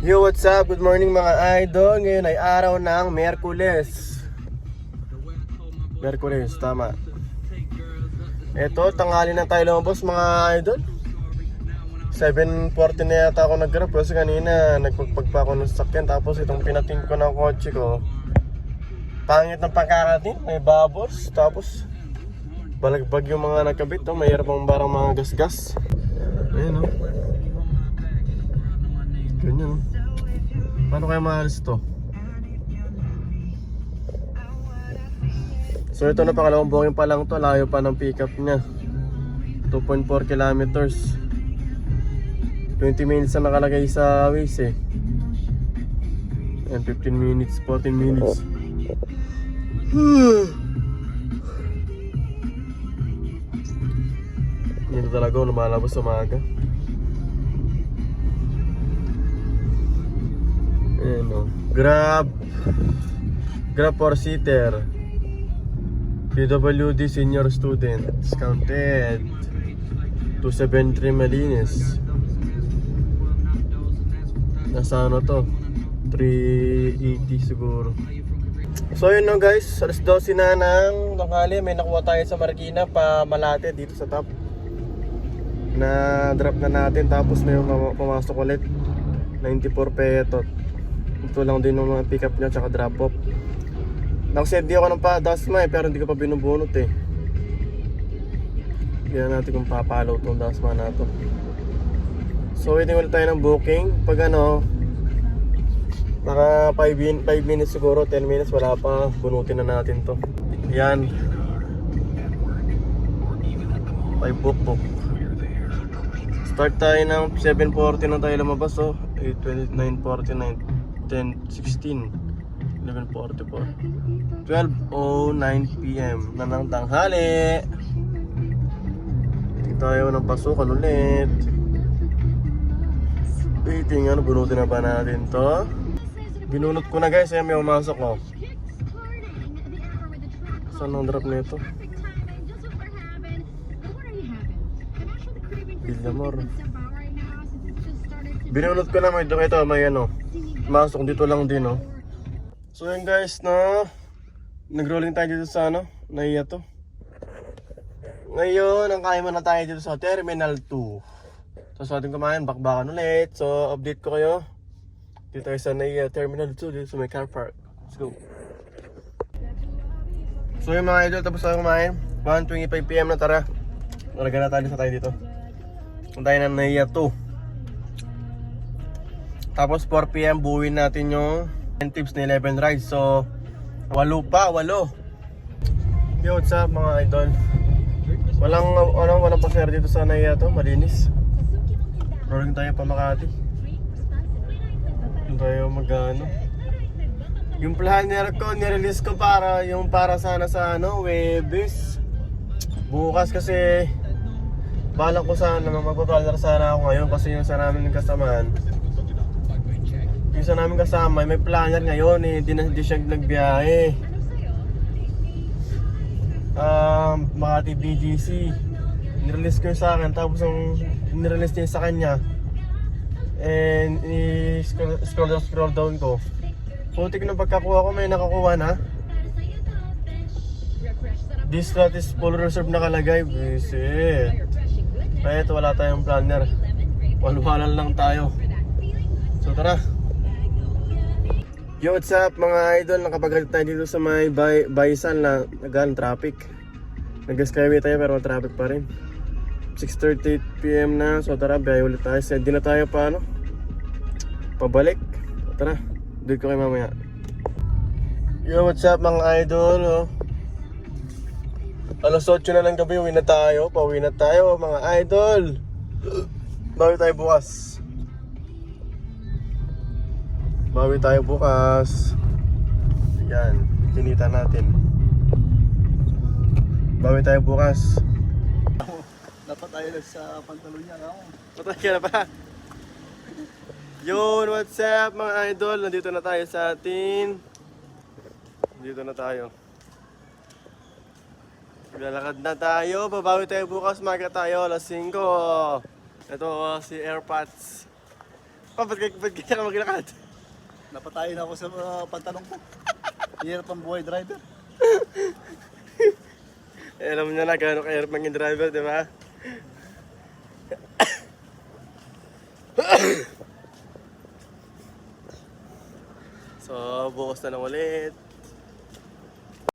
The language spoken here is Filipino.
Yo, what's up? Good morning mga idol. Ngayon ay araw ng Miyerkules. Miyerkules, tama. Eto, tanghali na tayo lumabas mga idol. 7:40 na yata ako nag-grab kasi kanina nagpagpag pa ako ng sakyan. Tapos itong pinatin ko ng kotse ko, pangit ng pagkakatin, may bubbles. Tapos balagbag yung mga nagkabit, no? Mayroon pang barang mga gasgas. Ayan, no? Ganyan, no? Paano kaya maalis to? So ito, napakalawang booking pa lang to. Layo pa ng pickup niya, 2.4 kilometers. 20 minutes na nakalagay sa Waze eh. And 15 minutes, 14 minutes. Dito talaga ako lumalabas sa umaga. Ayan o, Grab 4-seater, PWD senior student, discounted 273 Malinis. Nasa ano to, 380 siguro. So yun no guys, alas 12 na ng tanghali. May nakuha tayo sa Marikina pa Malate dito sa top. Na drop na natin, tapos may pumasok ulit 94 petot. Ito lang din yung mga pick up niya tsaka drop off. Nakaset di ako ng dasma eh, pero hindi ko pa binubunot eh. Tignan natin kung papalaw itong dasma na to. So waiting ulit tayo ng booking. Pag ano, mga 5 minutes siguro, 10 minutes, wala pa, bunutin na natin to. Yan, 5 book. Start tayo ng 7:40 na tayo lumabas, oh. 8:29:49 10:16 11:44 12:09 PM na ng tanghali. Hindi tayo ng pasukan ulit. Waiting, ano, bunutin na ba natin to? Binunot ko na guys, may umasok oh. Saan ang drop nito? Villamor. Binunot ko na, may ito, may ano, masok dito lang din oh. So yun guys, no, nagrolling tayo dito sa ano, Naiya to. Ngayon, ang kaya na tayo dito sa Terminal 2. Tapos ating kumain, bakbakan ulit. So update ko kayo dito tayo sa Naiya Terminal 2, dito sa may car park. Let's go. So yung mga idol, tapos tayo kumain, 1:25 PM na, tara. Nalaga na tayo dito. Puntayin na Naiya 2. Tapos 4 PM buuin natin yung tips na 11 rides. So 8 pa. Yo, what's up mga idol? Walang pasero dito sa Naiya to, malinis. Rolling tayo pa Makati. Doon tayo magano. Yung planner ko, nirelease ko para sana sa ano, Webis. Bukas kasi balak ko sana magpa-planner sana ako ngayon kasi yung sa namin kasamaan. Yung sa namin kasama, may planner ngayon eh, hindi siya nagbiyahe. Makati BGC. Nirelease ko yung sa akin, tapos yung nirelease niya sa kanya, and scroll down ko. Putik na pagkakuha ko, may nakakuha na. This slot is full reserve nakalagay. Visit. Kaya ito, wala tayong planner. Walwalan lang tayo. So tara. Yo, what's up mga idol? Nakapagalit tayo dito sa may Baisan na nagaan traffic. Nag-skyway tayo pero traffic pa rin. 6:38 PM na. So tara, biyahe ulit tayo. Di na tayo pa ano, pabalik. So, tara, dude ko kayo mamaya. Yo, what's up mga idol? Oh, alas 8 na ng gabi, pauwi na tayo mga idol. Bawi tayo bukas. Yan, kinita natin. Bawi tayo bukas. Dapat tayo sa pantalon niya, no? Patay ka na pa. Yun, what's up mga idol? Nandito na tayo sa atin. Dito na tayo. Lalakad na tayo. Babawi tayo bukas. Maga tayo. Alas 5. Ito si AirPods. ba't kaya ka maglakad? Napatayin ako sa pantalong ko. Hirap ang buhay driver. Eh, alam niyo na gano'ng kahirap maging driver, di ba? So, bukas na lang ulit.